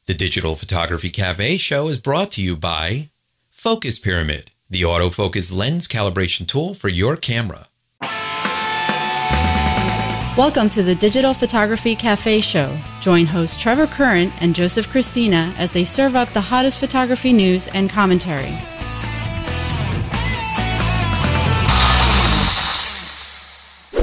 The Digital Photography Cafe show is brought to you by Focus Pyramid, the autofocus lens calibration tool for your camera. Welcome to the Digital Photography Cafe show. Join host Trevor Current and Joseph Christina as they serve up the hottest photography news and commentary.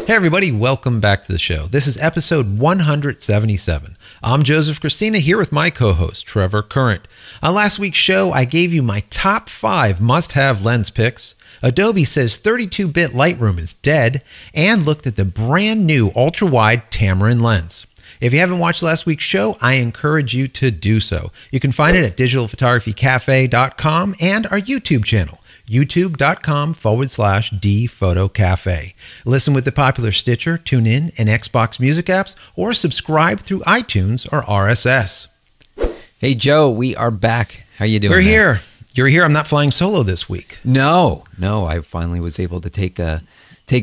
Hey everybody, welcome back to the show. This is episode 177. I'm Joseph Christina here with my co-host Trevor Current. On last week's show, I gave you my top 5 must-have lens picks. Adobe says 32-bit Lightroom is dead, and looked at the brand new ultra-wide Tamarind lens. If you haven't watched last week's show, I encourage you to do so. You can find it at digitalphotographycafe.com and our YouTube channel, youtube.com/dphotocafe. Listen with the popular Stitcher, TuneIn, and Xbox Music apps, or subscribe through iTunes or RSS. Hey Joe, we are back. How you doing? We're here. You're here. I'm not flying solo this week. No. I finally was able to take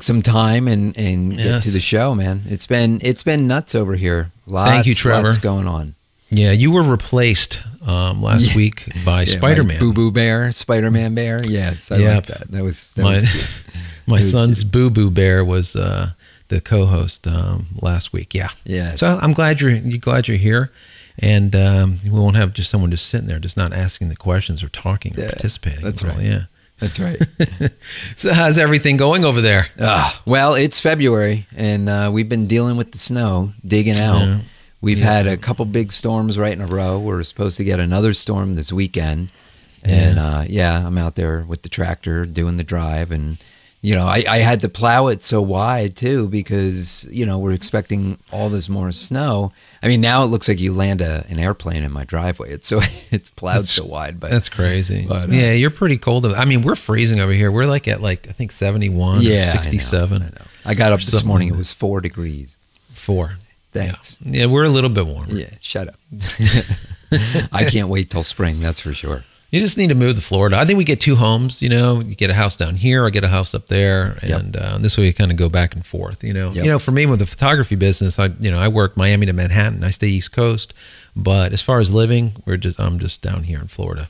some time and get to the show, man. It's been nuts over here. Thank you, Trevor. Lots going on. Yeah, you were replaced last week by Spider-Man. Boo Boo Bear, Spider-Man Bear. Yes, I like that. That was cute. My son's Boo Boo Bear was the co-host last week. Yeah. Yeah. So I'm glad you're here, and we won't have just someone just sitting there, just not asking the questions or talking or participating. That's right. Right. Yeah. That's right. So how's everything going over there? Well, it's February, and we've been dealing with the snow, digging out. Yeah. We've had a couple big storms right in a row. We're supposed to get another storm this weekend. And I'm out there with the tractor doing the drive. And, I had to plow it so wide too because, we're expecting all this more snow. I mean, now it looks like you land an airplane in my driveway. It's plowed so wide. But that's crazy. But, yeah, you're pretty cold. I mean, we're freezing over here. We're like at I think 71 or 67. I know. I got up this morning. It was 4 degrees. 4. Thanks. Yeah, we're a little bit warmer. Yeah, shut up. I can't wait till spring, that's for sure. You just need to move to Florida. I think we get 2 homes, you get a house down here, I get a house up there, and this way you kind of go back and forth, for me with the photography business, I work Miami to Manhattan, I stay East Coast, but as far as living, I'm just down here in Florida,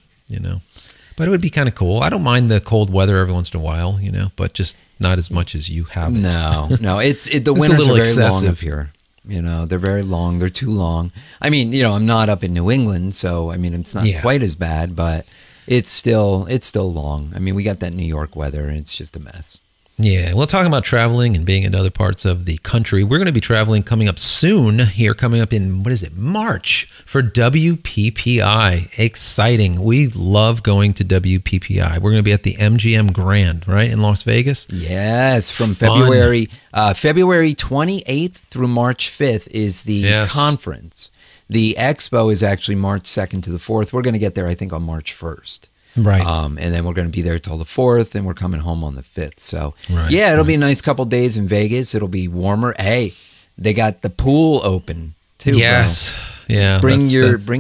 But it would be kind of cool. I don't mind the cold weather every once in a while, but just not as much as you have. No, the winters are very long up here. They're very long. They're too long. I mean, I'm not up in New England, so I mean, it's not quite as bad, but it's still long. I mean, we got that New York weather, and it's just a mess. Yeah, well, talking about traveling and being in other parts of the country, we're going to be traveling coming up soon here, coming up in, March for WPPI. Exciting. We love going to WPPI. We're going to be at the MGM Grand, right, in Las Vegas? Yes, from February 28th through March 5th is the conference. The expo is actually March 2nd to the 4th. We're going to get there, I think, on March 1st. Right. And then we're going to be there till the 4th, and we're coming home on the 5th. So, it'll be a nice couple days in Vegas. It'll be warmer. Hey, they got the pool open, too. Yes. Bro. Yeah. Bring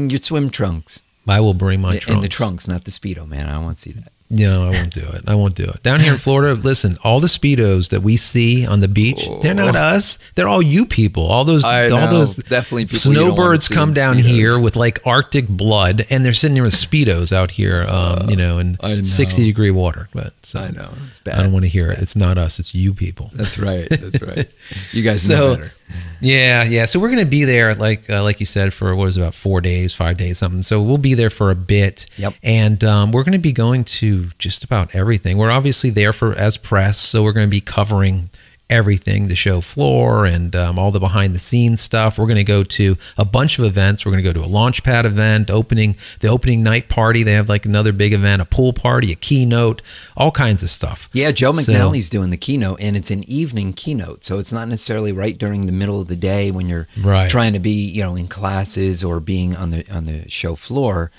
your swim trunks. I will bring my trunks. In the trunks, not the Speedo, man. I want to see that. No, I won't do it. I won't do it. Down here in Florida, listen, all the Speedos that we see on the beach, they're not us. They're all you people. All those definitely people snowbirds come down here with like Arctic blood, and they're sitting there with Speedos out here, in 60-degree water. But I know. It's bad. I don't want to hear it. It's not us. It's you people. That's right. That's right. You guys know better. Yeah. So we're going to be there, like you said, for about 4 days, 5 days, something. So we'll be there for a bit. Yep. And we're going to be going to just about everything. We're obviously there as press, so we're going to be covering everything, the show floor and all the behind the scenes stuff. We're going to go to a bunch of events. We're going to go to a Launchpad event, the opening night party. They have like another big event, a pool party, a keynote, all kinds of stuff. Yeah, Joe McNally's doing the keynote, and it's an evening keynote. So it's not necessarily right during the middle of the day when you're trying to be, in classes or being on the show floor.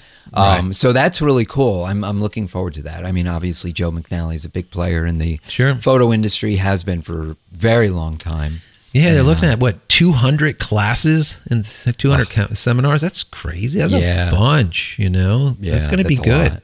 So that's really cool. I'm looking forward to that. I mean, obviously Joe McNally is a big player in the photo industry, has been for a very long time. Yeah, they're looking at 200 classes and 200 seminars. That's crazy. That's a bunch, Yeah, that's going to be good.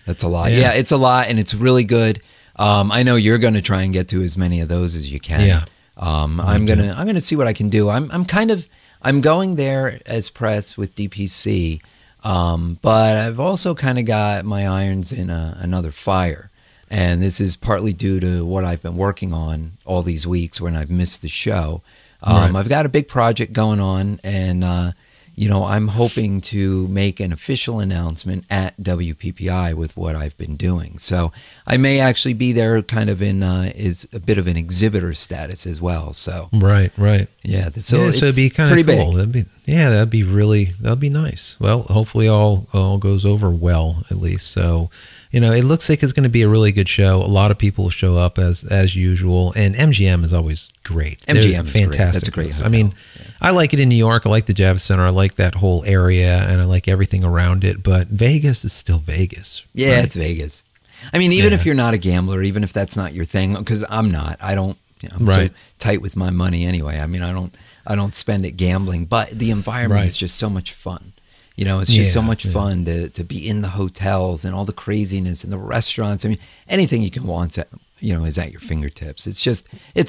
That's a lot. Yeah, it's a lot, and it's really good. I know you're going to try and get to as many of those as you can. Yeah. I'm gonna see what I can do. I'm going there as press with DPC. But I've also kind of got my irons in another fire. And this is partly due to what I've been working on all these weeks when I've missed the show. Right. I've got a big project going on, and I'm hoping to make an official announcement at WPPI with what I've been doing. So I may actually be there kind of in is a bit of an exhibitor status as well. So Right. yeah, So it'd be kind of cool. big. That'd be nice. Well, hopefully all goes over well, at least. So, it looks like it's going to be a really good show. A lot of people will show up as usual, and MGM is always great. MGM is fantastic. great. That's a great hotel. I mean, I like it in New York. I like the Javits Center. I like that whole area, and I like everything around it. But Vegas is still Vegas. Yeah, right? it's Vegas. I mean, even if you're not a gambler, even if that's not your thing, because I'm not. I don't. I'm so tight with my money anyway. I mean, I don't spend it gambling, but the environment is just so much fun. It's just so much fun to be in the hotels and all the craziness and the restaurants. I mean, anything you can want, is at your fingertips. It's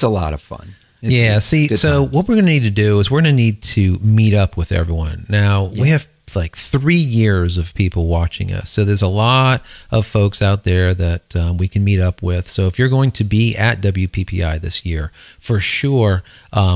a lot of fun. So what we're going to need to do is we're going to need to meet up with everyone. Now, we have like 3 years of people watching us. So there's a lot of folks out there that we can meet up with. So if you're going to be at WPPI this year, for sure,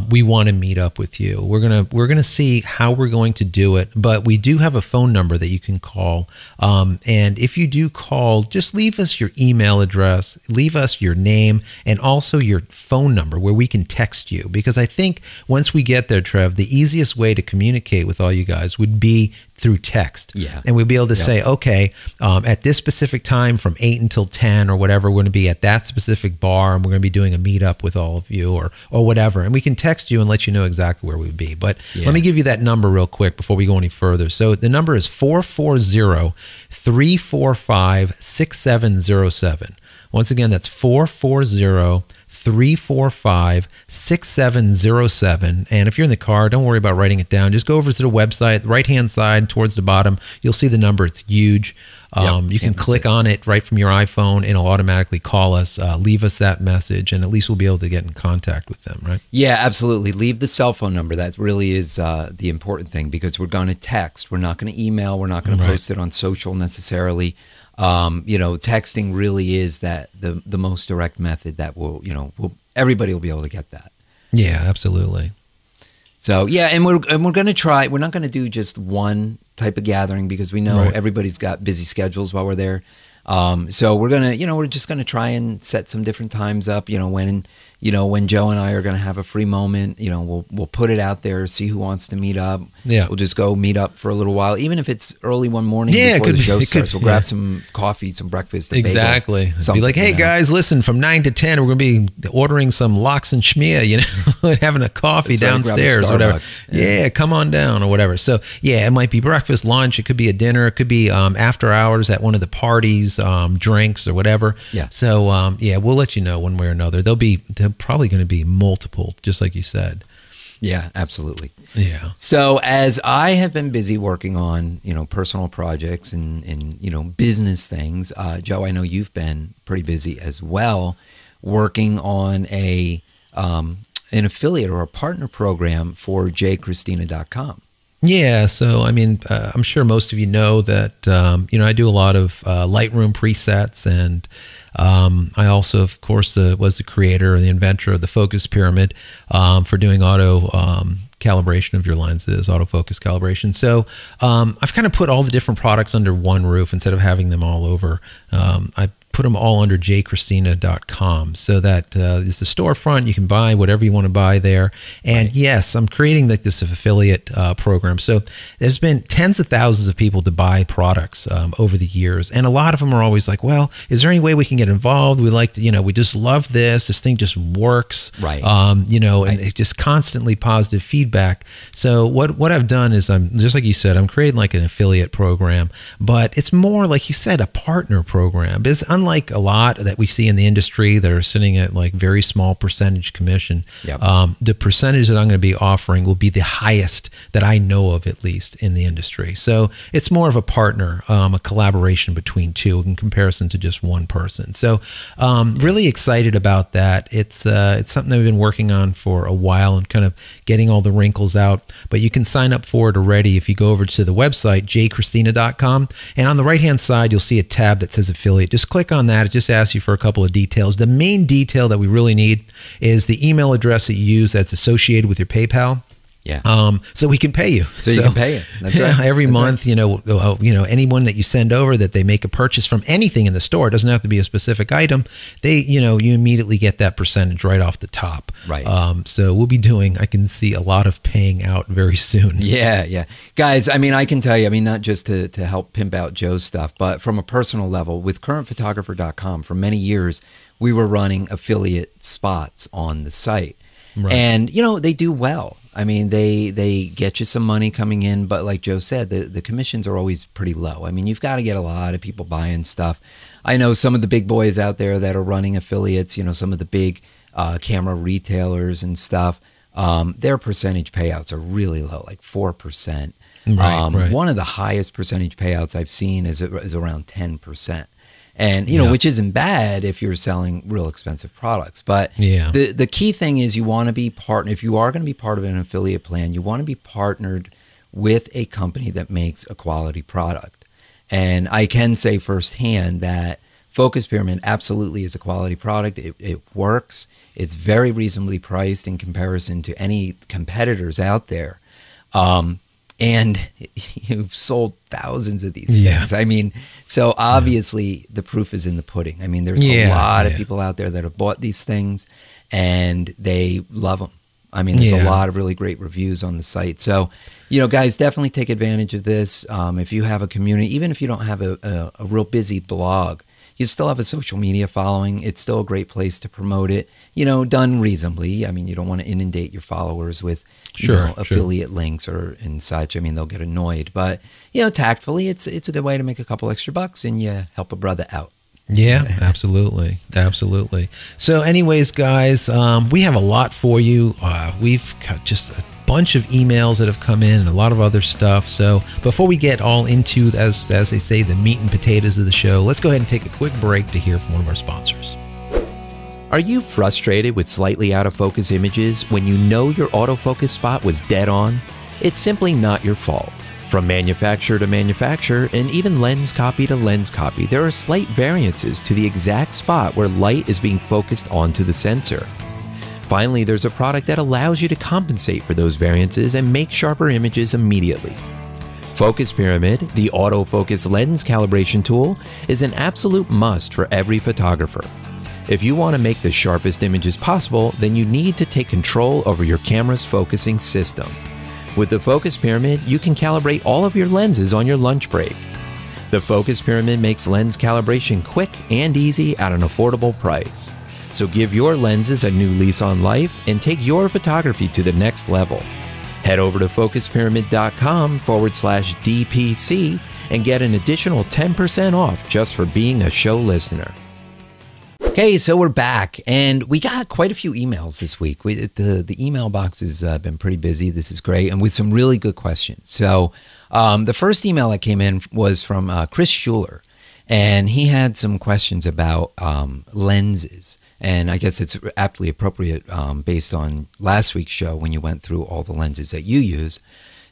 we want to meet up with you. We're gonna see how we're going to do it, but we do have a phone number that you can call. And if you do call, just leave us your email address, leave us your name, and also your phone number where we can text you. Because I think once we get there, Trev, the easiest way to communicate with all you guys would be through text. Yeah. And we'd be able to say, okay, at this specific time from 8 until 10 or whatever, we're going to be at that specific bar and we're going to be doing a meetup with all of you or whatever. And we can text you and let you know exactly where we would be. But let me give you that number real quick before we go any further. So the number is 440-345-6707. Once again, that's 440-345-6707. And if you're in the car, don't worry about writing it down. Just go over to the website, the right-hand side towards the bottom. You'll see the number. It's huge. You can click on it right from your iPhone, and it'll automatically call us, leave us that message, and at least we'll be able to get in contact with them, right? Yeah, absolutely. Leave the cell phone number. That really is the important thing, because we're going to text. We're not going to email. We're not going to post it on social necessarily. Texting really is the most direct method that everybody will be able to get that. Yeah, absolutely. So and we're going to try. We're not going to do just one type of gathering, because we know everybody's got busy schedules while we're there. So we're we're just gonna try and set some different times up. When Joe and I are gonna have a free moment, we'll put it out there, see who wants to meet up. Yeah, we'll just go meet up for a little while, even if it's early one morning before the show starts. We'll grab some coffee, some breakfast. Exactly. Be like, hey guys, listen, from 9 to 10, we're gonna be ordering some lox and schmear, having a coffee downstairs or whatever. Yeah, come on down or whatever. So it might be breakfast, lunch. It could be a dinner. It could be after hours at one of the parties, drinks or whatever. Yeah. So we'll let you know one way or another. They're probably going to be multiple, just like you said. Yeah, absolutely. Yeah. So as I have been busy working on, personal projects and business things, Joe, I know you've been pretty busy as well, working on an affiliate or a partner program for jchristina.com. Yeah, so I mean, I'm sure most of you know that I do a lot of Lightroom presets, and I also, of course, was the creator and the inventor of the focus pyramid for doing auto calibration of your lenses, autofocus calibration. So I've kind of put all the different products under one roof instead of having them all over. I put them all under jchristina.com, so that it's a storefront. You can buy whatever you want to buy there. And yes, I'm creating this affiliate program. So there's been tens of thousands of people to buy products over the years. And a lot of them are always like, well, is there any way we can get involved? We like to, we just love this. This thing just works. Right. And it's just constantly positive feedback. So what I've done is I'm, just like you said, I'm creating like an affiliate program, but it's more like you said, a partner program. Because unlike unlike a lot that we see in the industry that are sitting at like very small percentage commission, Yep. The percentage that I'm going to be offering will be the highest that I know of, at least in the industry. So it's more of a partner, a collaboration between two in comparison to just one person. So really excited about that. It's something that we've been working on for a while and kind of getting all the wrinkles out. But you can sign up for it already if you go over to the website, jchristina.com. And on the right-hand side, you'll see a tab that says affiliate. Just click on that. It just asks you for a couple of details. The main detail that we really need is the email address that you use that's associated with your PayPal. Yeah. So we can pay you. So you can pay it. That's right. Every That's month, right. Anyone that you send over that they make a purchase from anything in the store, it doesn't have to be a specific item. You immediately get that percentage right off the top. Right. So we'll be doing, I can see a lot of paying out very soon. Yeah, yeah. Guys, I mean, I can tell you, I mean, not just to help pimp out Joe's stuff, but from a personal level, with currentphotographer.com, for many years, we were running affiliate spots on the site. Right. And, they do well. I mean, they get you some money coming in, but like Joe said, the commissions are always pretty low. I mean, you've got to get a lot of people buying stuff. I know some of the big boys out there that are running affiliates, some of the big camera retailers and stuff, their percentage payouts are really low, like 4%. Right. One of the highest percentage payouts I've seen is around 10%. And, which isn't bad if you're selling real expensive products. But the key thing is you want to be partnered. If you are going to be part of an affiliate plan, you want to be partnered with a company that makes a quality product. And I can say firsthand that Focus Pyramid absolutely is a quality product. It works. It's very reasonably priced in comparison to any competitors out there. And you've sold thousands of these things. I mean, so obviously the proof is in the pudding. I mean, there's a lot of people out there that have bought these things and they love them. I mean, there's a lot of really great reviews on the site. So, guys, definitely take advantage of this. If you have a community, even if you don't have a real busy blog, you still have a social media following. It's still a great place to promote it, done reasonably. I mean, you don't want to inundate your followers with affiliate links and such. I mean, they'll get annoyed. But, tactfully, it's a good way to make a couple extra bucks and you help a brother out. Yeah, absolutely. Absolutely. So anyways, guys, we have a lot for you. We've got just a bunch of emails that have come in and a lot of other stuff. So before we get all into, as they say, the meat and potatoes of the show, let's go ahead and take a quick break to hear from one of our sponsors. Are you frustrated with slightly out of focus images when you know your autofocus spot was dead on? It's simply not your fault. From manufacturer to manufacturer, and even lens copy to lens copy, there are slight variances to the exact spot where light is being focused onto the sensor. Finally, there's a product that allows you to compensate for those variances and make sharper images immediately. Focus Pyramid, the autofocus lens calibration tool, is an absolute must for every photographer. If you want to make the sharpest images possible, then you need to take control over your camera's focusing system. With the Focus Pyramid, you can calibrate all of your lenses on your lunch break. The Focus Pyramid makes lens calibration quick and easy at an affordable price. So give your lenses a new lease on life and take your photography to the next level. Head over to focuspyramid.com/DPC and get an additional 10% off just for being a show listener. Okay, so we're back, and we got quite a few emails this week. The email box has been pretty busy. This is great, and with some really good questions. So the first email that came in was from Chris Schuler, and he had some questions about lenses. And I guess it's aptly appropriate based on last week's show when you went through all the lenses that you use.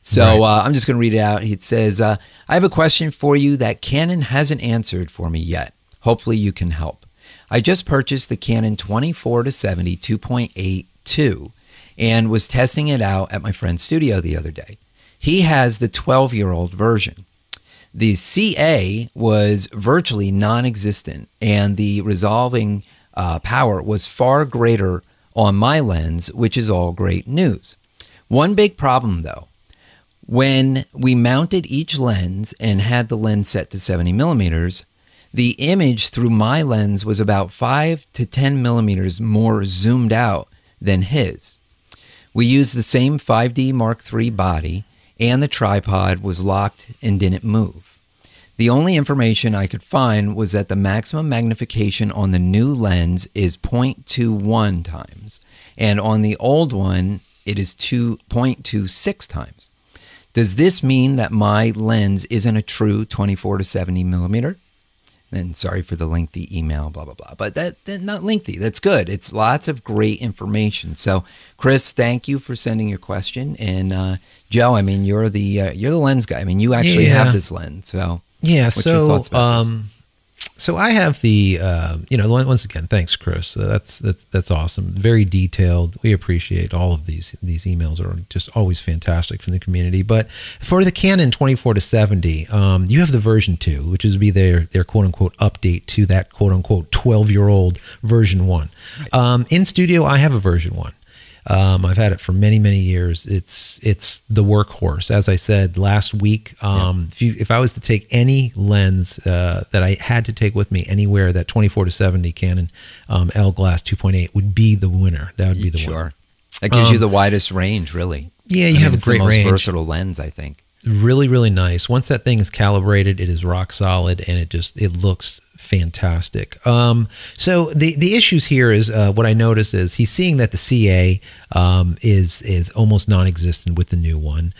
So I'm just going to read it out. It says, I have a question for you that Canon hasn't answered for me yet. Hopefully you can help. I just purchased the Canon 24-70 2.8 and was testing it out at my friend's studio the other day. He has the 12-year-old version. The CA was virtually non-existent, and the resolving power was far greater on my lens, which is all great news. One big problem, though. When we mounted each lens and had the lens set to 70 millimeters, the image through my lens was about 5 to 10 millimeters more zoomed out than his. We used the same 5D Mark III body, and the tripod was locked and didn't move. The only information I could find was that the maximum magnification on the new lens is 0.21 times, and on the old one, it is 2.26 times. Does this mean that my lens isn't a true 24 to 70 millimeter? And sorry for the lengthy email, blah, blah, blah. But that's not lengthy. That's good. It's lots of great information. So, Chris, thank you for sending your question. And Joe, I mean, you're the lens guy. I mean, you actually have this lens. So, what's your thoughts about this? So I have the, once again, thanks, Chris. That's awesome. Very detailed. We appreciate all of these emails are just always fantastic from the community. But for the Canon 24 to 70, you have the version 2, which is be their quote unquote update to that quote unquote 12-year-old version 1. Right. In studio, I have a version 1. I've had it for many, many years. It's the workhorse. As I said last week, if I was to take any lens that I had to take with me anywhere, that 24 to 70 Canon L glass 2.8 would be the winner. That would be the winner. That gives you the widest range, really. Yeah, you have a great range. It's the most versatile lens, I think. Really, really nice. Once that thing is calibrated, it is rock solid, and it looks fantastic. So the issues here is what I notice is he's seeing that the CA is almost non-existent with the new one,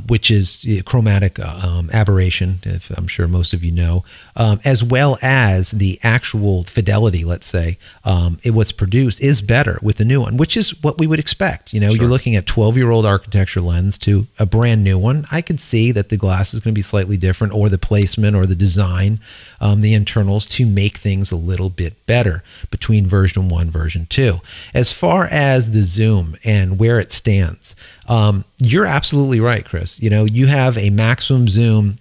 which is chromatic aberration, if I'm sure most of you know, as well as the actual fidelity, let's say, what's produced is better with the new one, which is what we would expect. You're looking at 12-year-old architecture lens to a brand new one. I could see that the glass is going to be slightly different, or the placement or the design, the internals, to make things a little bit better between version 1 version 2. As far as the zoom and where it stands, you're absolutely right, Chris. You have a maximum zoom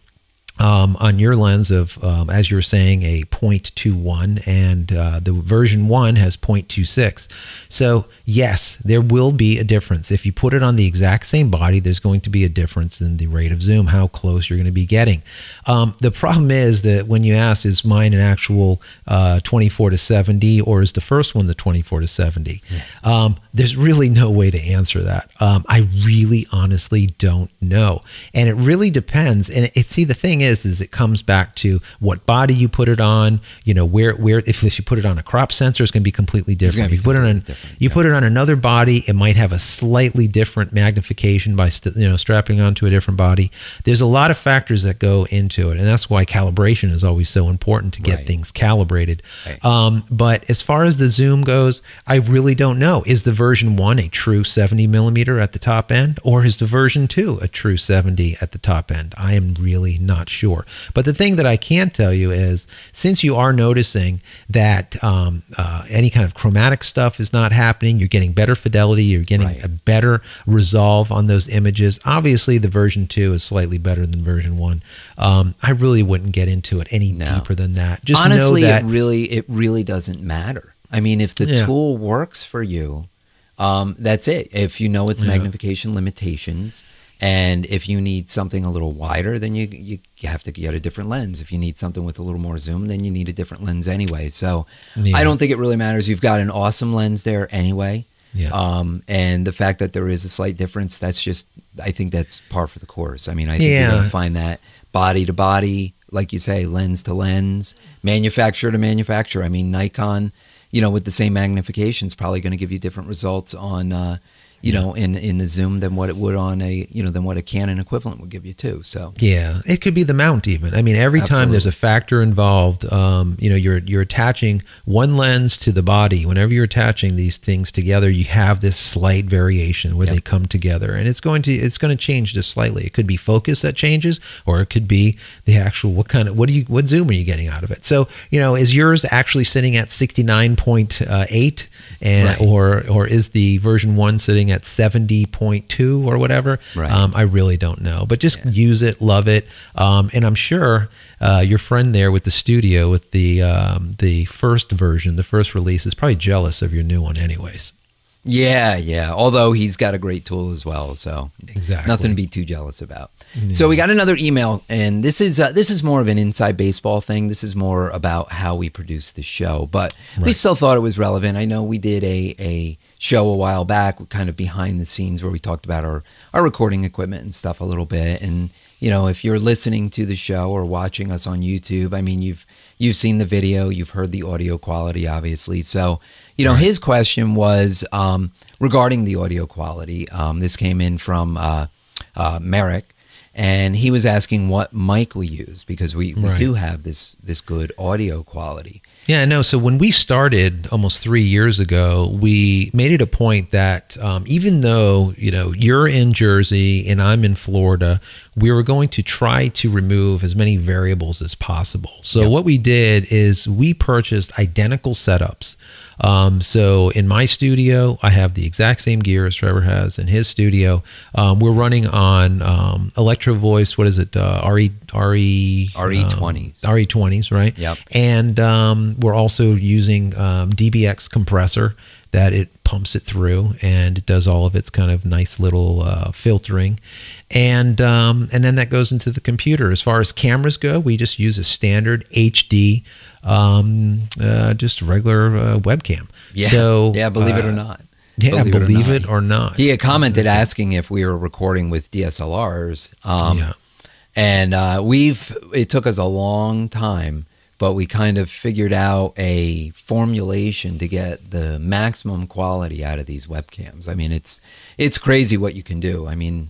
on your lens of, as you were saying, a 0.21, and the version 1 has 0.26. So yes, there will be a difference. If you put it on the exact same body, there's going to be a difference in the rate of zoom, how close you're going to be getting. The problem is that when you ask, is mine an actual 24 to 70, or is the first one the 24 to 70? Yeah. There's really no way to answer that. I really honestly don't know. And it really depends. And see, the thing is it comes back to what body you put it on, where if you put it on a crop sensor, it's going to be completely different. If you put it on another body, it might have a slightly different magnification by strapping onto a different body. There's a lot of factors that go into it, and that's why calibration is always so important to get things calibrated. Right. But as far as the zoom goes, I really don't know. Is the version 1 a true 70 millimeter at the top end, or is the version 2 a true 70 at the top end? I am really not sure. But the thing that I can tell you is, since you are noticing that any kind of chromatic stuff is not happening, you're getting better fidelity, you're getting a better resolve on those images. Obviously, the version 2 is slightly better than version 1. I really wouldn't get into it any deeper than that. Just honestly, know that it really doesn't matter. I mean, if the tool works for you, that's it. If you know its magnification limitations, and if you need something a little wider, then you have to get a different lens. If you need something with a little more zoom, then you need a different lens anyway. So I don't think it really matters. You've got an awesome lens there anyway. Yeah. And the fact that there is a slight difference, I think that's par for the course. I mean, I think you're going to find that body to body, like you say, lens to lens, manufacturer to manufacturer. I mean, Nikon, with the same magnification is probably going to give you different results on, in the zoom than what it would on than what a Canon equivalent would give you too. So yeah, it could be the mount even. I mean, every time there's a factor involved, you're attaching one lens to the body. Whenever you're attaching these things together, you have this slight variation where they come together, and it's going to change just slightly. It could be focus that changes, or it could be the actual what zoom are you getting out of it. So is yours actually sitting at 69.8, and or is the version 1 sitting at 70.2 or whatever? I really don't know, but just use it, love it, and I'm sure your friend there with the studio with the first version, the first release, is probably jealous of your new one anyways. Yeah. Although he's got a great tool as well, so nothing to be too jealous about. Yeah. So we got another email, and this is more of an inside baseball thing. This is more about how we produce the show, but we still thought it was relevant. I know we did a show a while back, kind of behind the scenes, where we talked about our recording equipment and stuff a little bit, and if you're listening to the show or watching us on YouTube, I mean, you've seen the video, you've heard the audio quality, obviously. So, his question was regarding the audio quality. This came in from Merrick, and he was asking what mic we use, because we do have this good audio quality. Yeah, no. So when we started almost 3 years ago, we made it a point that even though, you're in Jersey and I'm in Florida, we were going to try to remove as many variables as possible. So what we did is we purchased identical setups. So in my studio, I have the exact same gear as Trevor has in his studio. We're running on Electro Voice. What is it? RE20s. RE20s, right? Yep. And we're also using DBX compressor that it pumps it through, and it does all of its kind of nice little filtering. And then that goes into the computer. As far as cameras go, we just use a standard HD, just regular webcam. Yeah. So, believe it or not. Yeah, believe it or not. He had commented asking if we were recording with DSLRs. And it took us a long time, but we kind of figured out a formulation to get the maximum quality out of these webcams. I mean, it's crazy what you can do. I mean,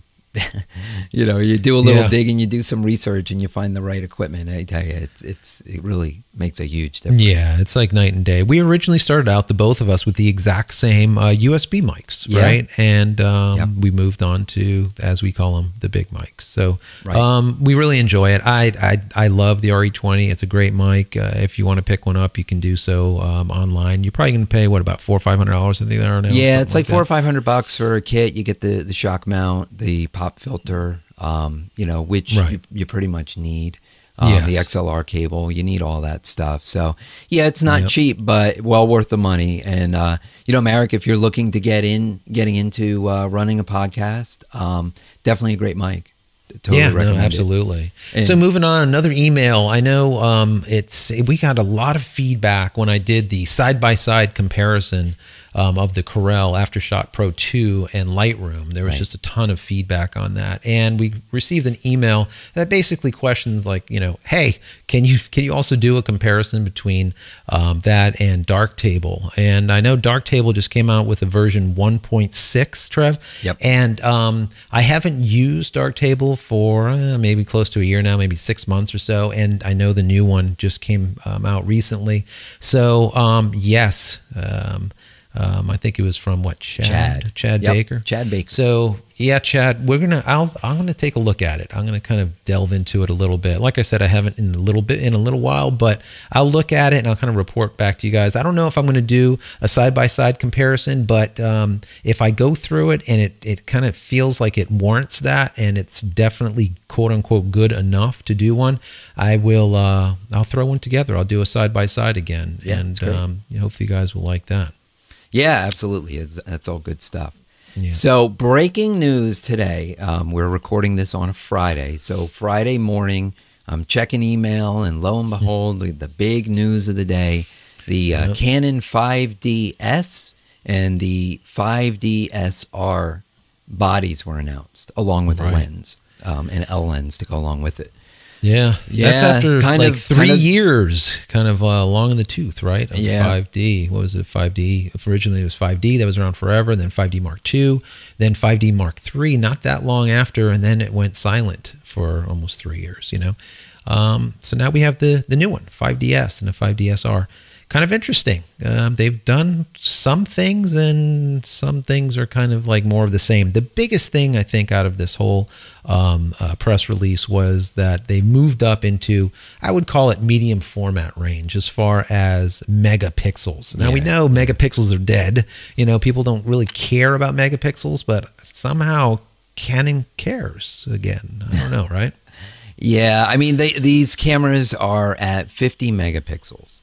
you do a little digging, you do some research, and you find the right equipment. I tell you, it really makes a huge difference. Yeah, it's like night and day. We originally started out, the both of us, with the exact same USB mics, right? And we moved on to, as we call them, the big mics. So we really enjoy it. I love the RE20. It's a great mic. If you want to pick one up, you can do so online. You're probably going to pay about $400 or $500 I think there now. Yeah, it's like $400 or $500 for a kit. You get the shock mount, the pop filter, which you pretty much need. The XLR cable, you need all that stuff. So yeah, it's not cheap, but well worth the money. And Merrick, if you're looking to getting into running a podcast, definitely a great mic. Totally recommend it. Absolutely. So moving on, another email. I know we got a lot of feedback when I did the side-by-side comparison of the Corel Aftershock Pro 2 and Lightroom. There was just a ton of feedback on that, and we received an email that basically questions like, hey, can you also do a comparison between that and Darktable? And I know Darktable just came out with a version 1.6, Trev. Yep. And I haven't used Darktable for maybe close to a year now, maybe 6 months or so, and I know the new one just came out recently. So yes. I think it was from Chad Baker. Chad Baker. So yeah, Chad, I'm gonna take a look at it. I'm gonna kind of delve into it a little bit. Like I said, I haven't in a little while, but I'll look at it and I'll kind of report back to you guys. I don't know if I'm gonna do a side-by-side comparison, but if I go through it and it kind of feels like it warrants that, and it's definitely quote unquote good enough to do one, I will. I'll throw one together. I'll do a side-by-side again, and hopefully you guys will like that. Yeah, absolutely. That's all good stuff. Yeah. So breaking news today, we're recording this on a Friday. So Friday morning, I'm checking email, and lo and behold, the big news of the day, the Canon 5DS and the 5DSR bodies were announced, along with a lens, an L lens to go along with it. Yeah, that's after like 3 years, kind of long in the tooth, right? Of 5D. What was it? 5D. Originally, it was 5D. That was around forever. Then 5D Mark II. Then 5D Mark III. Not that long after, and then it went silent for almost 3 years. So now we have the new one, 5DS and a 5DSR. Kind of interesting. They've done some things, and some things are kind of like more of the same. The biggest thing I think out of this whole press release was that they moved up into, I would call it medium format range as far as megapixels. Now we know megapixels are dead. People don't really care about megapixels, but somehow Canon cares again. I don't know, right? Yeah, I mean, these cameras are at 50 megapixels.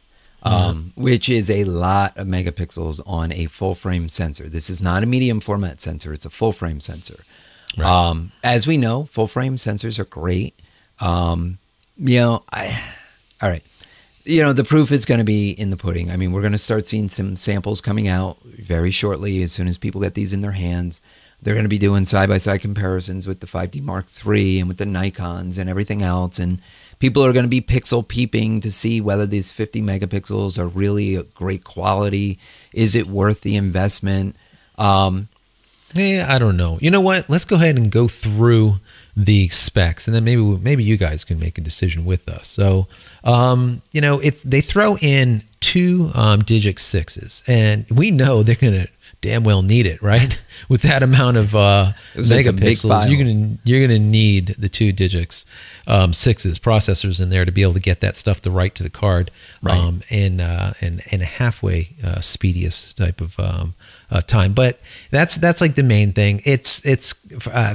Which is a lot of megapixels on a full frame sensor. This is not a medium format sensor. It's a full frame sensor. Right. As we know, full frame sensors are great. All right. The proof is going to be in the pudding. I mean, we're going to start seeing some samples coming out very shortly as soon as people get these in their hands. They're going to be doing side-by-side comparisons with the 5D Mark III and with the Nikons and everything else. And people are going to be pixel peeping to see whether these 50 megapixels are really a great quality. Is it worth the investment? Yeah, I don't know. You know what? Let's go ahead and go through the specs, and then maybe you guys can make a decision with us. So, you know, they throw in two Digic 6s, and we know they're going to damn well need it, right? With that amount of megapixels, you're gonna need the two Digic 6s processors in there to be able to get that stuff to write to the card, right. in a halfway speediest type of time. But that's like the main thing. It's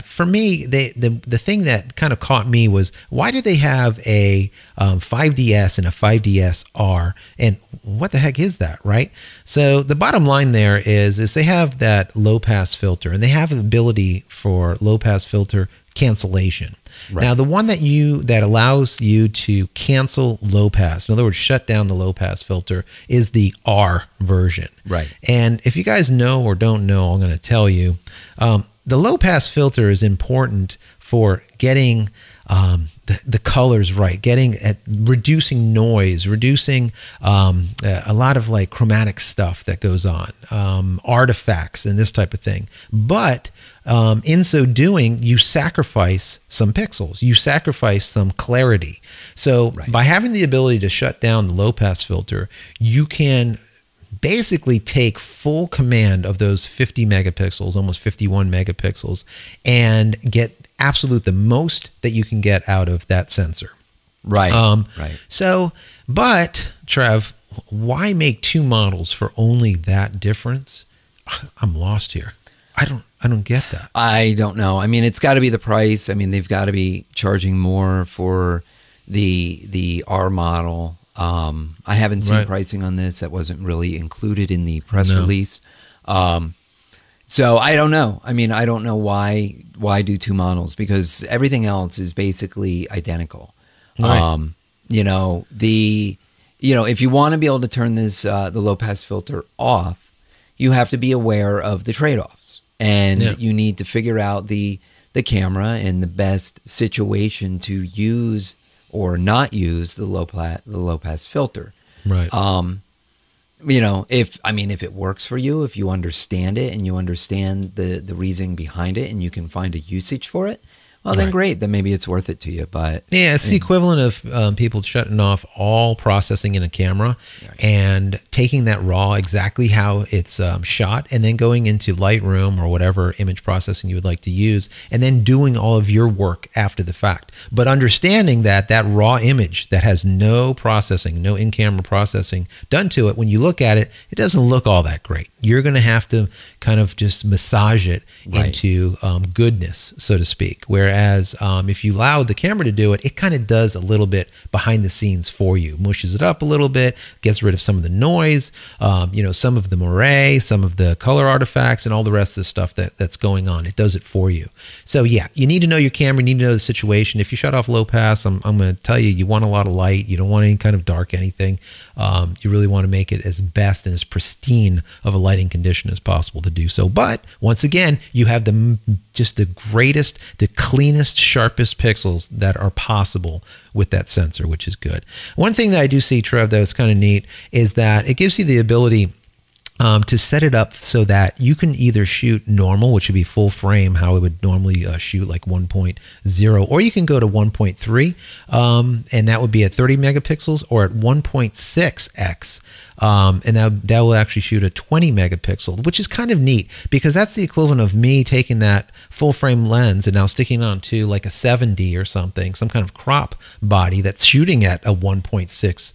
for me, the thing that kind of caught me was, why did they have a 5DS and a 5DS-R, and what the heck is that, right? So the bottom line there is they have that low pass filter, and they have the ability for low pass filter cancellation. Right. Now, the one that allows you to cancel low pass, in other words, shut down the low pass filter, is the R version. Right. And if you guys know or don't know, I'm going to tell you, the low pass filter is important for getting the colors right, reducing noise, reducing a lot of like chromatic stuff that goes on, artifacts and this type of thing. But in so doing, you sacrifice some pixels, you sacrifice some clarity. So by having the ability to shut down the low pass filter, you can basically take full command of those 50 megapixels, almost 51 megapixels, and get the most that you can get out of that sensor. Right. Right. So, but Trev, why make two models for only that difference? I'm lost here. I don't get that. I don't know. I mean, it's got to be the price. I mean, they've got to be charging more for the R model. I haven't seen pricing on this. That wasn't really included in the press release. So I don't know. I mean, I don't know why do two models, because everything else is basically identical. Right. If you want to be able to turn this the low pass filter off, you have to be aware of the trade-offs, and you need to figure out the camera and the best situation to use or not use the low pass filter. Right. If it works for you, if you understand it and you understand the reasoning behind it and you can find a usage for it, well, then great. Then maybe it's worth it to you. But yeah, it's the equivalent of people shutting off all processing in a camera and taking that raw exactly how it's shot, and then going into Lightroom or whatever image processing you would like to use, and then doing all of your work after the fact. But understanding that raw image that has no processing, no in-camera processing done to it, when you look at it, it doesn't look all that great. You're going to have to kind of just massage it into goodness, so to speak. Whereas if you allow the camera to do it, it kind of does a little bit behind the scenes for you, mushes it up a little bit, gets rid of some of the noise, some of the moire, some of the color artifacts, and all the rest of the stuff that's going on. It does it for you. So yeah, you need to know your camera, you need to know the situation. If you shut off low pass, I'm going to tell you, you want a lot of light. You don't want any kind of dark anything. You really want to make it as best and as pristine of a lighting condition as possible to do so. But once again, you have just the greatest, the cleanest, sharpest pixels that are possible with that sensor, which is good. One thing that I do see, Trev, that is kind of neat, is that it gives you the ability to set it up so that you can either shoot normal, which would be full frame, how it would normally shoot, like 1.0, or you can go to 1.3, and that would be at 30 megapixels, or at 1.6x. And that will actually shoot a 20 megapixel, which is kind of neat, because that's the equivalent of me taking that full frame lens and now sticking it onto like a 7D or something, some kind of crop body that's shooting at a 1.6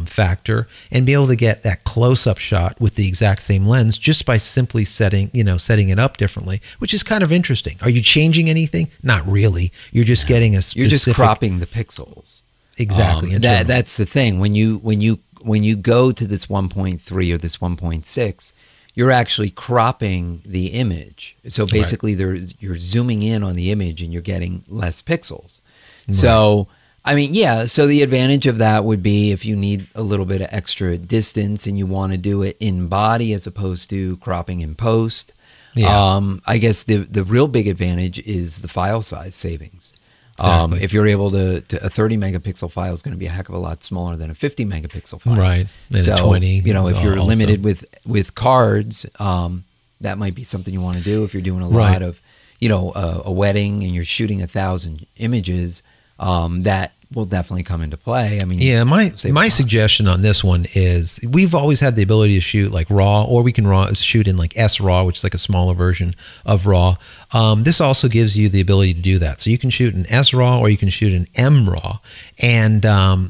factor, and be able to get that close-up shot with the exact same lens just by simply setting it up differently, which is kind of interesting. Are you changing anything? Not really. You're just getting a specific... You're just cropping the pixels. Exactly. That's the thing. When you go to this 1.3 or this 1.6, you're actually cropping the image. So basically, you're zooming in on the image and you're getting less pixels. Right. So, I mean, yeah, so the advantage of that would be if you need a little bit of extra distance and you want to do it in body as opposed to cropping in post. I guess the real big advantage is the file size savings. Exactly. If you're able to a 30 megapixel file is going to be a heck of a lot smaller than a 50 megapixel file. Right. And so, a 20. If you're also. limited with cards, that might be something you want to do. If you're doing a lot of, a wedding and you're shooting 1,000 images, that will definitely come into play. I mean, yeah, my suggestion on this one is we've always had the ability to shoot like RAW, or we can shoot in like SRAW, which is like a smaller version of RAW. This also gives you the ability to do that. So you can shoot an SRAW or you can shoot an MRAW. And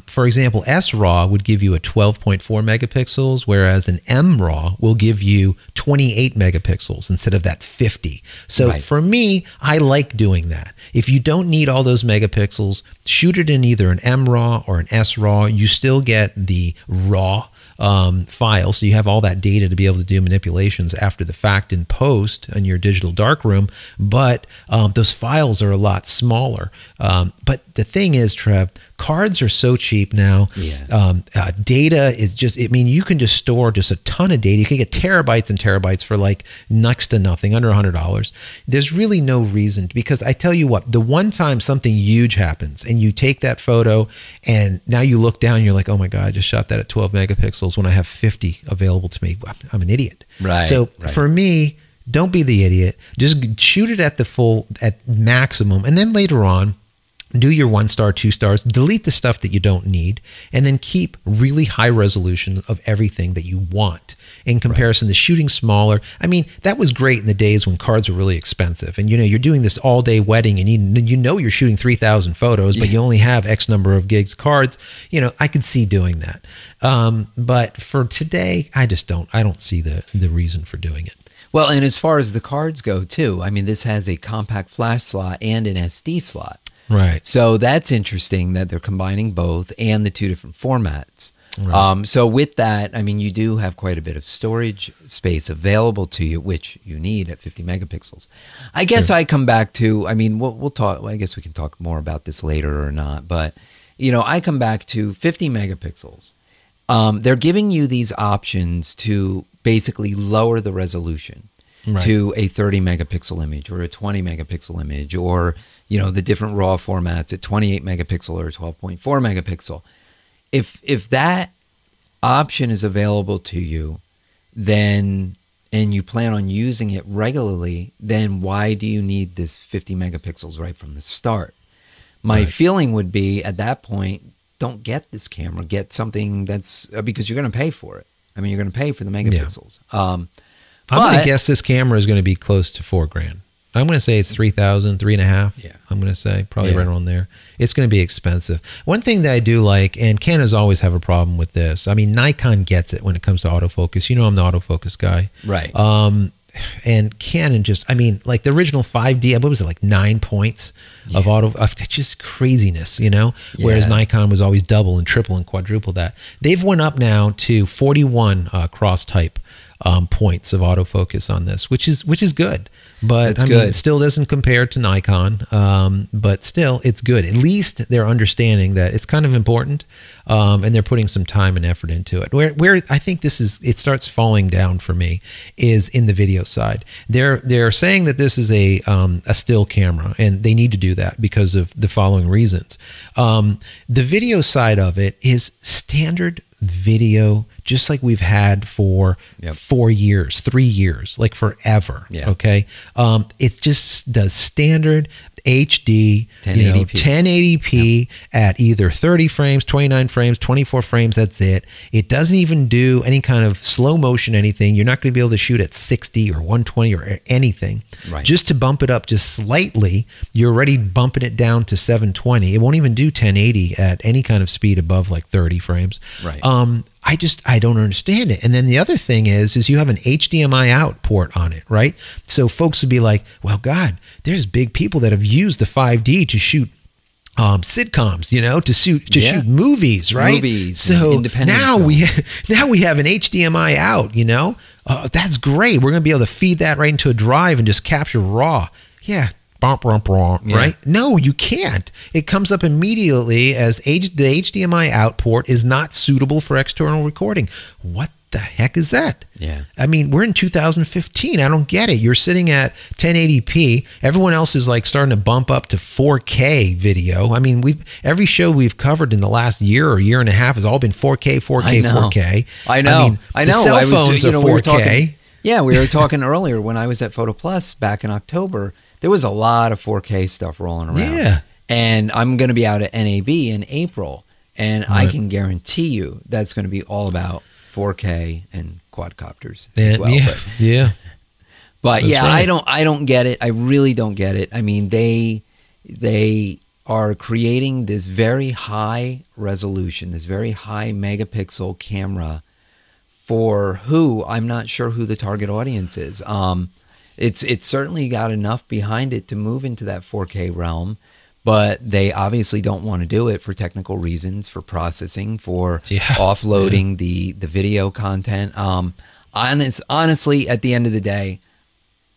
for example, SRAW would give you a 12.4 megapixels, whereas an MRAW will give you 28 megapixels instead of that 50. So for me, I like doing that. If you don't need all those megapixels, shoot it in either an MRAW or an SRAW. You still get the RAW file, so you have all that data to be able to do manipulations after the fact in post in your digital darkroom, but those files are a lot smaller. But the thing is, Trev, cards are so cheap now. Data is just, you can just store just a ton of data. You can get terabytes and terabytes for like next to nothing, under $100. There's really no reason, because I tell you what, the one time something huge happens and you take that photo and now you look down and you're like, oh my God, I just shot that at 12 megapixels when I have 50 available to me. I'm an idiot. So for me, don't be the idiot. Just shoot it at maximum. And then later on, do your 1-star, 2 stars, delete the stuff that you don't need, and then keep really high resolution of everything that you want. In comparison to shooting smaller, that was great in the days when cards were really expensive. And you're doing this all-day wedding, and you're shooting 3,000 photos, but you only have X number of gigs cards. I could see doing that. But for today, I don't see the reason for doing it. Well, and as far as the cards go too, this has a compact flash slot and an SD slot. Right. So that's interesting that they're combining both and the two different formats. Right. So with that, you do have quite a bit of storage space available to you, which you need at 50 megapixels. I guess I come back to, we'll talk, I guess we can talk more about this later or not, but, I come back to 50 megapixels. They're giving you these options to basically lower the resolution to a 30 megapixel image or a 20 megapixel image, or the different RAW formats at 28 megapixel or 12.4 megapixel. If that option is available to you, then, and you plan on using it regularly, then why do you need this 50 megapixels right from the start? My feeling would be at that point, don't get this camera, get something that's, because you're going to pay for it. You're going to pay for the megapixels. I'm going to guess this camera is going to be close to $4,000. I'm going to say it's 3,000, 3,500. Yeah. I'm going to say probably right around there. It's going to be expensive. One thing that I do like, and Canons always have a problem with this. Nikon gets it when it comes to autofocus. I'm the autofocus guy. Right. And Canon just, like the original 5D, what was it, like 9 points of auto, just craziness, Whereas Nikon was always double and triple and quadruple that. They've went up now to 41 cross type points of autofocus on this, which is good. But it still doesn't compare to Nikon, but still it's good. At least they're understanding that it's kind of important, and they're putting some time and effort into it. Where I think it starts falling down for me is in the video side. They're saying that this is a still camera, and they need to do that because of the following reasons. The video side of it is standard video, just like we've had for 4 years, 3 years, like forever. Okay. It just does standard HD, 1080p at either 30 frames, 29 frames, 24 frames. That's it. It doesn't even do any kind of slow motion, anything. You're not going to be able to shoot at 60 or 120 or anything. Just to bump it up just slightly, you're already bumping it down to 720. It won't even do 1080 at any kind of speed above like 30 frames. I don't understand it. And then the other thing is you have an HDMI out port on it, right? So folks would be like, well, God, there's big people that have used the 5D to shoot sitcoms, to shoot movies, right? So now we have an HDMI out, that's great. We're going to be able to feed that right into a drive and just capture raw. Right? No, you can't. It comes up immediately as the HDMI out port is not suitable for external recording. What the heck is that? Yeah. I mean, we're in 2015. I don't get it. You're sitting at 1080p. Everyone else is like starting to bump up to 4K video. I mean, every show we've covered in the last year or year and a half has all been 4K, 4K, 4K. I know. The cell phones are 4K. We were talking earlier when I was at Photo Plus back in October. There was a lot of 4K stuff rolling around. Yeah. And I'm going to be out at NAB in April. And I can guarantee you that's going to be all about 4K and quadcopters as well. Yeah. But That's yeah, right. I don't get it. I really don't get it. I mean, they are creating this very high resolution, this very high megapixel camera for who? I'm not sure who the target audience is. It's certainly got enough behind it to move into that 4K realm, but they obviously don't want to do it for technical reasons, for processing, for offloading the video content. Honestly, at the end of the day,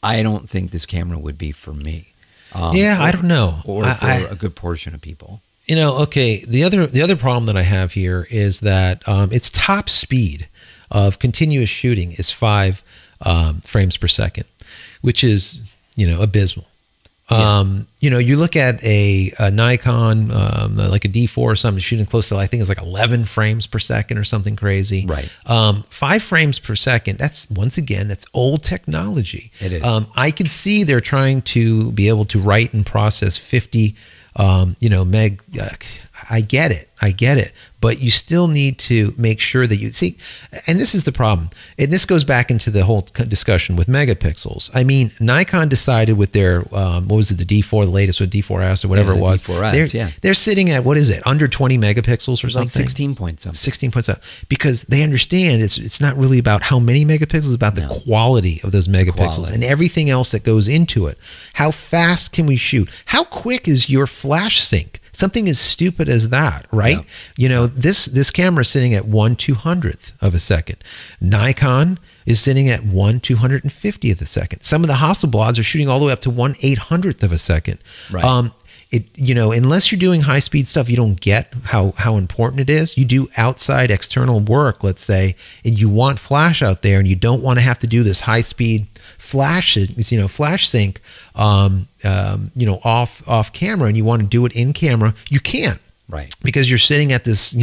I don't think this camera would be for me. I don't know. Or for a good portion of people. You know, okay, the other problem that I have here is that its top speed of continuous shooting is 5 frames per second, which is, abysmal. You look at a Nikon, like a D4 or something, shooting close to, I think it's like 11 frames per second or something crazy. Right. 5 frames per second, that's old technology. It is. I can see they're trying to be able to write and process 50, meg. I get it. But you still need to make sure that you see, and this is the problem. And this goes back into the whole discussion with megapixels. I mean, Nikon decided with their, what was it, the D4, the latest with D4S or whatever it was. D4S, they're sitting at, what is it, under 20 megapixels or something? Like 16 point something. 16 point something. Because they understand it's not really about how many megapixels, it's about the quality of those megapixels and everything else that goes into it. How fast can we shoot? How quick is your flash sync? Something as stupid as that, right? Yeah. This camera is sitting at 1/200th of a second. Nikon is sitting at 1/250th of a second. Some of the Hasselblads are shooting all the way up to 1/800th of a second. Right. Unless you're doing high speed stuff, you don't get how important it is. You do outside external work, let's say, and you want flash out there, and you don't want to have to do this high speed flash sync, off camera, and you want to do it in camera, you can't. Right. Because you're sitting at this,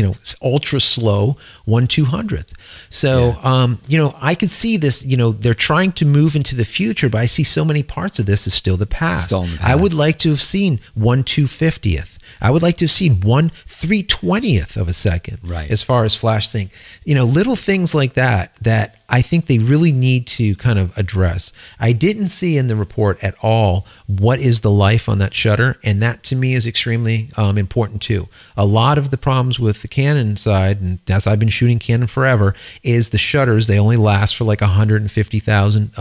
ultra slow 1/200th. So, I could see this, they're trying to move into the future, but I see so many parts of this is still the past. I would like to have seen 1/250th. I would like to have seen 1/320th of a second. Right. As far as flash sync, little things like that I think they really need to kind of address. I didn't see in the report at all what is the life on that shutter, and that to me is extremely important too. A lot of the problems with the Canon side, and as I've been shooting Canon forever, is the shutters. They only last for like 150,000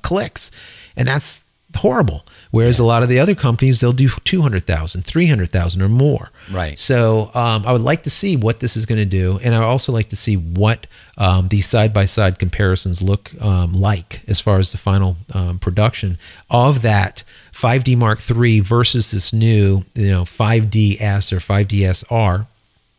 clicks, and that's horrible. Whereas a lot of the other companies, they'll do 200,000, 300,000 or more. Right. So I would like to see what this is going to do. And I would also like to see what these side-by-side comparisons look like as far as the final production of that 5D Mark III versus this new 5DS or 5DSR.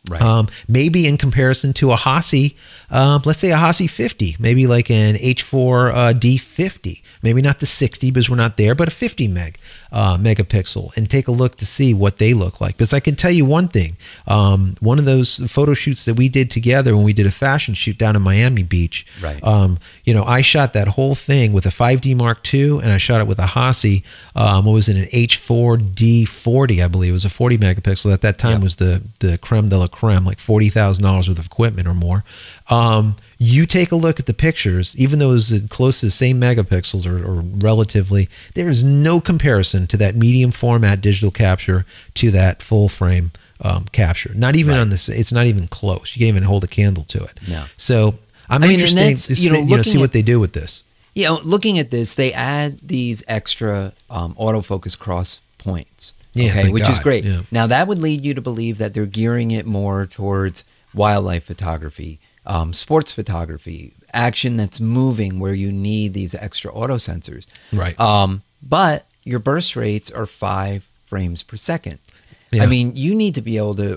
Right. Maybe in comparison to a Hassi, let's say a Hassi 50, maybe like an H4 D50, maybe not the 60 because we're not there, but a 50 megapixel, and take a look to see what they look like. Because I can tell you one thing, one of those photo shoots that we did together when we did a fashion shoot down in Miami Beach, right. I shot that whole thing with a 5D Mark II, and I shot it with a Hassi, what was it, an H4 D40, I believe. It was a 40 megapixel. At that time was the creme de la creme, like $40,000 worth of equipment or more. You take a look at the pictures, even though it was close to the same megapixels or relatively, there is no comparison to that medium format digital capture to that full frame capture. Not even on this, it's not even close. You can't even hold a candle to it. No. So I'm interested to see what they do with this. Looking at this, they add these extra autofocus cross points. Yeah, which is great. Yeah. Now that would lead you to believe that they're gearing it more towards wildlife photography, sports photography, action that's moving where you need these extra auto sensors. Right. But your burst rates are 5 frames per second. Yeah. I mean, you need to be able to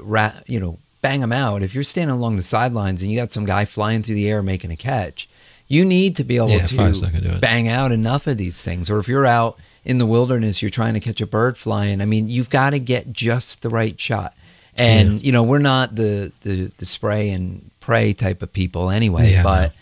bang them out. If you're standing along the sidelines and you got some guy flying through the air making a catch, you need to be able to bang out enough of these things. Or if you're out in the wilderness, you're trying to catch a bird flying. I mean, you've got to get just the right shot. And, you know, we're not the spray and pray type of people anyway, but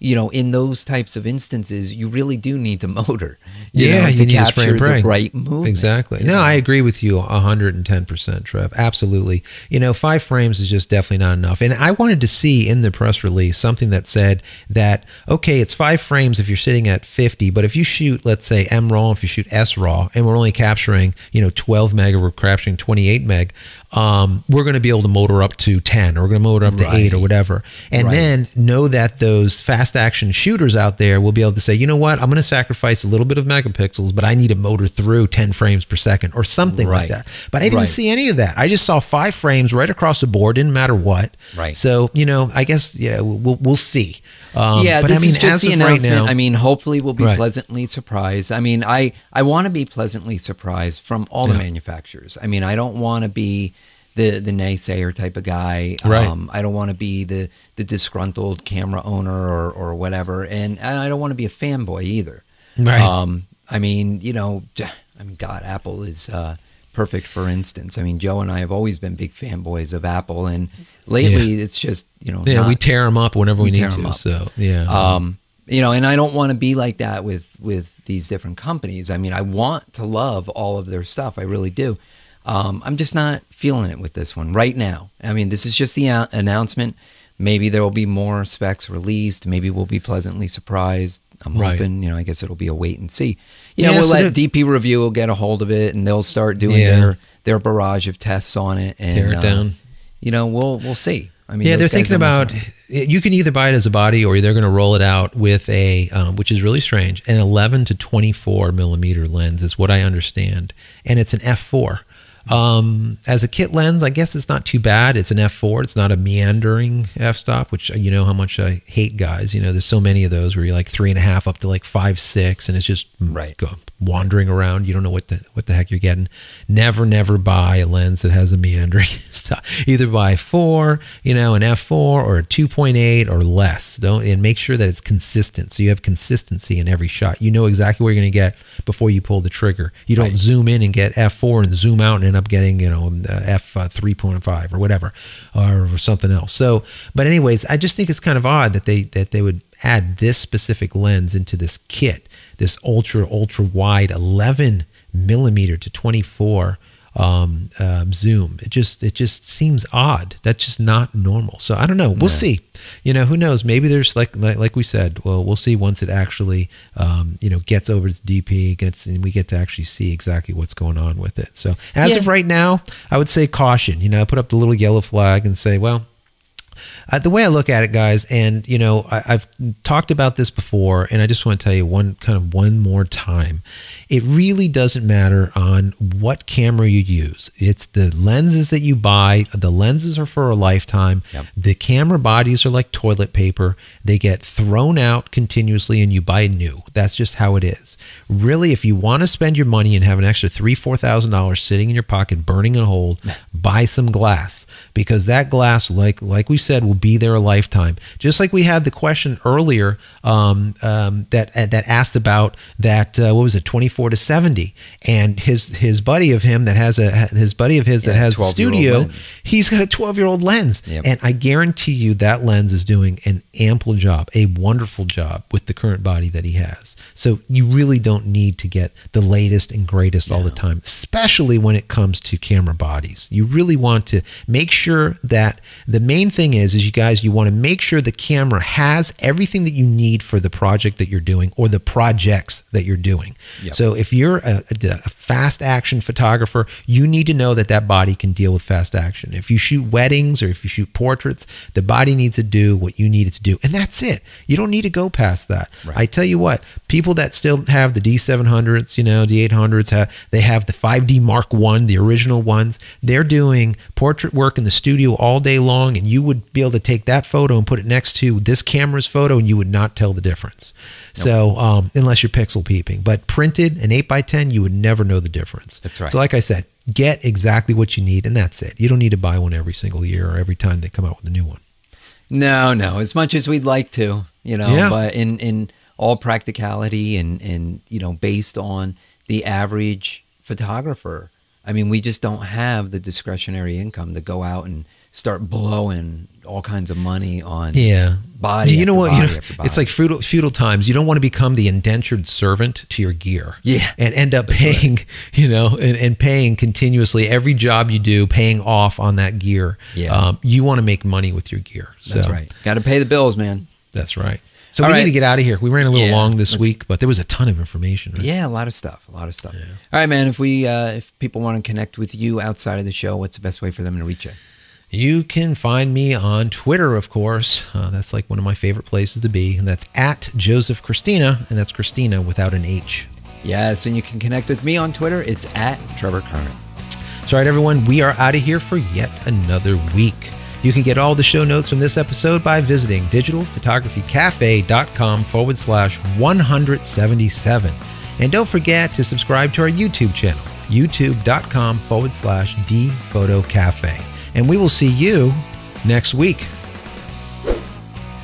you know, in those types of instances, you really do need to motor. You know, to capture the right movement. Exactly. No, I agree with you 110%, Trev. Absolutely. You know, 5 frames is just definitely not enough. And I wanted to see in the press release something that said that, okay, it's 5 frames if you're sitting at 50, but if you shoot, let's say, M-RAW, if you shoot S-RAW, and we're only capturing, you know, 12 meg, or we're capturing 28 meg, we're going to be able to motor up to 10, or we're going to motor up to 8 or whatever. And then know that those fast action shooters out there will be able to say, you know what, I'm going to sacrifice a little bit of megapixels, but I need to motor through 10 frames per second or something like that. But I didn't see any of that. I just saw 5 frames right across the board, didn't matter what. So, you know, I guess, we'll see. But this I mean, is just the announcement. Right now, I mean, hopefully we'll be pleasantly surprised. I mean, I want to be pleasantly surprised from all the manufacturers. I mean, I don't want to be the naysayer type of guy. I don't want to be the disgruntled camera owner or whatever, and I don't want to be a fanboy either. I mean, you know, God, Apple is perfect, for instance. I mean, Joe and I have always been big fanboys of Apple, and lately it's just, you know, we tear them up whenever we need to. So you know, and I don't want to be like that with these different companies. I mean, I want to love all of their stuff. I really do. I'm just not feeling it with this one right now. I mean, this is just the announcement. Maybe there will be more specs released. Maybe we'll be pleasantly surprised. I'm hoping, you know, I guess it'll be a wait and see. You know, we'll let DP Review will get a hold of it, and they'll start doing their barrage of tests on it and tear it down. You know, we'll see. I mean, they're thinking about, you can either buy it as a body, or they're going to roll it out with a, which is really strange, an 11 to 24 millimeter lens is what I understand, and it's an f4. As a kit lens, I guess it's not too bad. It's an f4. It's not a meandering f-stop, which you know how much I hate, guys. You know, there's so many of those where you're like 3.5 up to like 5.6, and it's just wandering around. You don't know what the heck you're getting. Never buy a lens that has a meandering stop. Either buy 4, you know, an f4 or a 2.8 or less. And make sure that it's consistent, so you have consistency in every shot. You know exactly what you're going to get before you pull the trigger. You don't zoom in and get f4 and zoom out and end up getting, you know, f 3.5 or whatever, or something else. So, but anyways, I just think it's kind of odd that they would add this specific lens into this kit, this ultra wide 11 millimeter to 24 zoom. It just seems odd. That's just not normal. So I don't know. We'll see. You know, who knows? Maybe there's like we said. Well, we'll see once it actually you know, gets over to DP, and we get to actually see exactly what's going on with it. So as of right now, I would say caution. You know, I put up the little yellow flag and say, well, the way I look at it, guys, and you know, I've talked about this before, and I just want to tell you one more time. It really doesn't matter on what camera you use. It's the lenses that you buy. The lenses are for a lifetime. The camera bodies are like toilet paper. They get thrown out continuously, and you buy new. That's just how it is. Really, if you want to spend your money and have an extra $3,000-$4,000 sitting in your pocket, burning a hole, buy some glass, because that glass, like we said, will be there a lifetime. Just like we had the question earlier that asked about that, what was it, 24 to 70, and his buddy of him that has that has a studio lens. He's got a 12-year-old lens, and I guarantee you that lens is doing an ample job, a wonderful job with the current body that he has. So you really don't need to get the latest and greatest all the time, especially when it comes to camera bodies. You really want to make sure that the main thing is you guys, you want to make sure the camera has everything that you need for the project that you're doing or the projects that you're doing. So if you're a fast action photographer, you need to know that that body can deal with fast action. If you shoot weddings or if you shoot portraits, the body needs to do what you need it to do, and that's it. You don't need to go past that. I tell you what, people that still have the D700s, you know, the 800s, they have the 5D Mark I, the original ones. They're doing portrait work in the studio all day long, and you would be able to take that photo and put it next to this camera's photo, and you would not tell the difference. So unless you're pixel peeping, but printed an 8x10, you would never know the difference. That's right. So like I said, get exactly what you need, and that's it. You don't need to buy one every single year or every time they come out with a new one. No, as much as we'd like to, but in all practicality and based on the average photographer, I mean, we just don't have the discretionary income to go out and start blowing all kinds of money on body. You know what? Body after body. It's like feudal times. You don't want to become the indentured servant to your gear. Yeah, and end up paying, and paying continuously every job you do, paying off on that gear. Yeah, you want to make money with your gear. So. That's right. Got to pay the bills, man. That's right. So we need to get out of here. We ran a little long this week, but there was a ton of information. Right? Yeah, a lot of stuff. Yeah. All right, man. If people want to connect with you outside of the show, what's the best way for them to reach you? You can find me on Twitter, of course. That's like one of my favorite places to be, and that's at Joseph Christina, and that's Christina without an H. Yes, and you can connect with me on Twitter. It's at Trevor Current. That's right, everyone. We are out of here for yet another week. You can get all the show notes from this episode by visiting digitalphotographycafe.com/177. And don't forget to subscribe to our YouTube channel, youtube.com/dphotocafe. And we will see you next week.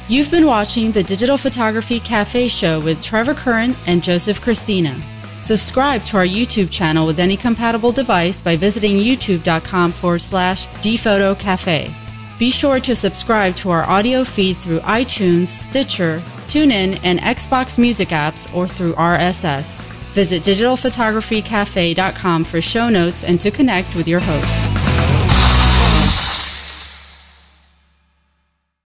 You've been watching the Digital Photography Cafe show with Trevor Current and Joseph Christina. Subscribe to our YouTube channel with any compatible device by visiting youtube.com/dphotocafe. Be sure to subscribe to our audio feed through iTunes, Stitcher, TuneIn, and Xbox Music apps or through RSS. Visit digitalphotographycafe.com for show notes and to connect with your host.